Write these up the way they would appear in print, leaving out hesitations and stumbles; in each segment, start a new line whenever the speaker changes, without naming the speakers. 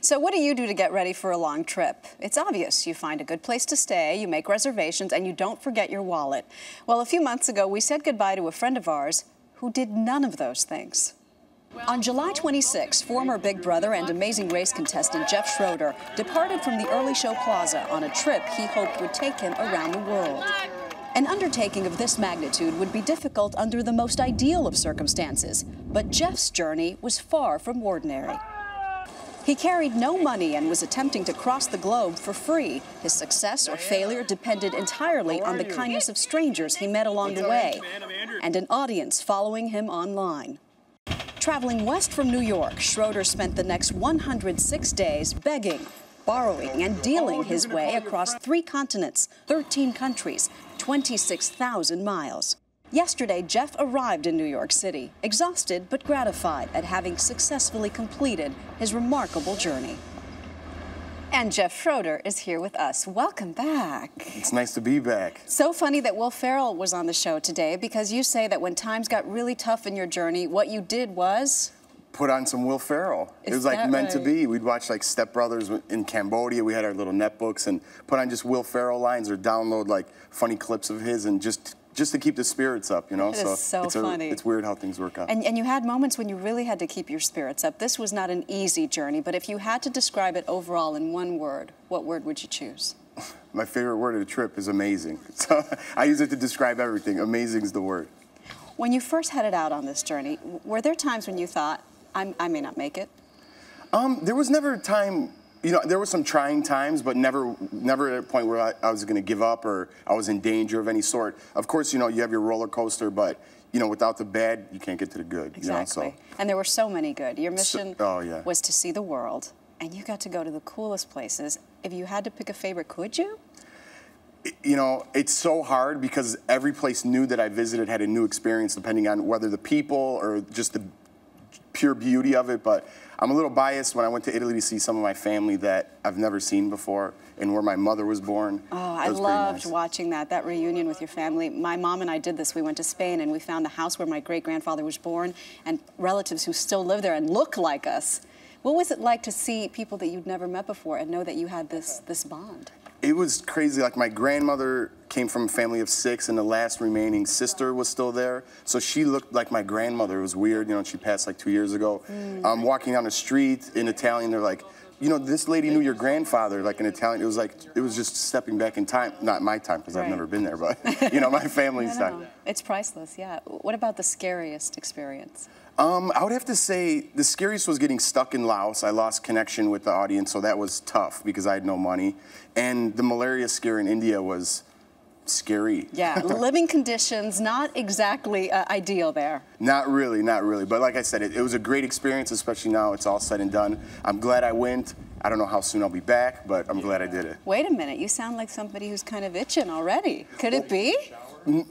So what do you do to get ready for a long trip? It's obvious. You find a good place to stay, you make reservations, and you don't forget your wallet. Well, a few months ago, we said goodbye to a friend of ours who did none of those things. On July 26, former Big Brother and Amazing Race contestant Jeff Schroeder departed from the Early Show Plaza on a trip he hoped would take him around the world. An undertaking of this magnitude would be difficult under the most ideal of circumstances, but Jeff's journey was far from ordinary. He carried no money and was attempting to cross the globe for free. His success or failure depended entirely on the kindness of strangers he met along the way and an audience following him online. Traveling west from New York, Schroeder spent the next 106 days begging, borrowing, and dealing his way across 3 continents, 13 countries, 26,000 miles. Yesterday, Jeff arrived in New York City, exhausted but gratified at having successfully completed his remarkable journey. And Jeff Schroeder is here with us. Welcome back.
It's nice to be back.
So funny that Will Ferrell was on the show today, because you say that when times got really tough in your journey, what you did was
put on some Will Ferrell. It was like meant to be. We'd watch like Step Brothers in Cambodia. We had our little netbooks and put on just Will Ferrell lines or download like funny clips of his and just to keep the spirits up, you know?
It is so funny.
It's weird how things work out.
And you had moments when you really had to keep your spirits up. This was not an easy journey, but if you had to describe it overall in one word, what word would you choose?
My favorite word of the trip is amazing. So I use it to describe everything. Amazing is the word.
When you first headed out on this journey, were there times when you thought, I may not make it?
There was never a time, you know, there were some trying times, but never at a point where I was going to give up or I was in danger of any sort. Of course, you know, you have your roller coaster, but, you know, without the bad, you can't get to the good.
Exactly.
You know, so.
And there were so many good. Your mission
yeah.
was to see the world, and you got to go to the coolest places. If you had to pick a favorite, could you?
You know, it's so hard because every place new that I visited had a new experience depending on whether the people or just the pure beauty of it, but I'm a little biased when I went to Italy to see some of my family that I've never seen before and where my mother was born.
Oh, I loved watching that reunion with your family. My mom and I did this. We went to Spain and we found the house where my great-grandfather was born and relatives who still live there and look like us. What was it like to see people that you'd never met before and know that you had this bond?
It was crazy. Like, my grandmother came from a family of 6, and the last remaining sister was still there. So she looked like my grandmother. It was weird, you know, she passed like 2 years ago. Walking down the street in Italian, they're like, you know, this lady knew your grandfather, like in Italian. It was like, it was just stepping back in time. Not my time, because I've never been there, but, you know, my family's time.
It's priceless, yeah. What about the scariest experience?
I would have to say the scariest was getting stuck in Laos. I lost connection with the audience, so that was tough because I had no money. And the malaria scare in India was scary.
Yeah, living conditions not exactly ideal there.
Not really, not really. But like I said, it was a great experience, especially now it's all said and done. I'm glad I went. I don't know how soon I'll be back, but I'm glad I did it.
Wait a minute, you sound like somebody who's kind of itching already. Could it be?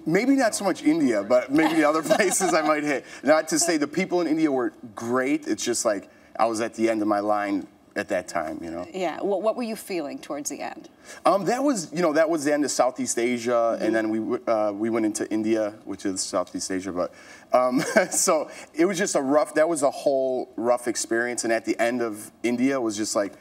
Maybe not so much India, but maybe the other places I might hit. Not to say the people in India were great. It's just like I was at the end of my line at that time, you know.
Yeah. What were you feeling towards the end?
That was, you know, that was the end of Southeast Asia, and then we went into India, which is Southeast Asia. But so it was just that was a whole rough experience. And at the end of India was just like,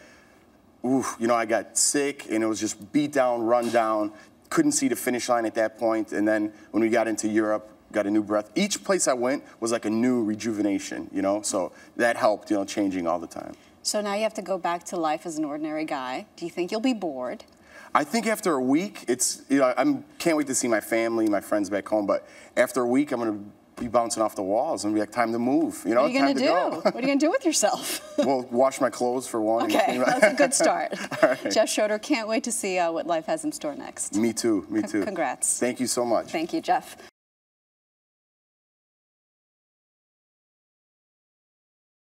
oof, you know, I got sick, and it was just beat down, run down. Couldn't see the finish line at that point, and then when we got into Europe, got a new breath. Each place I went was like a new rejuvenation, you know, so that helped, you know, changing all the time.
So now you have to go back to life as an ordinary guy. Do you think you'll be bored?
I think after a week, it's, you know, I can't wait to see my family, my friends back home, but after a week, I'm going to be bouncing off the walls and be like, time to move, you know,
what are you
time to go.
What are you going to do with yourself?
Well, wash my clothes for one.
Okay, that's a good start.
All right.
Jeff Schroeder, can't wait to see what life has in store next.
Me too, me too.
Congrats.
Thank you so much.
Thank you, Jeff.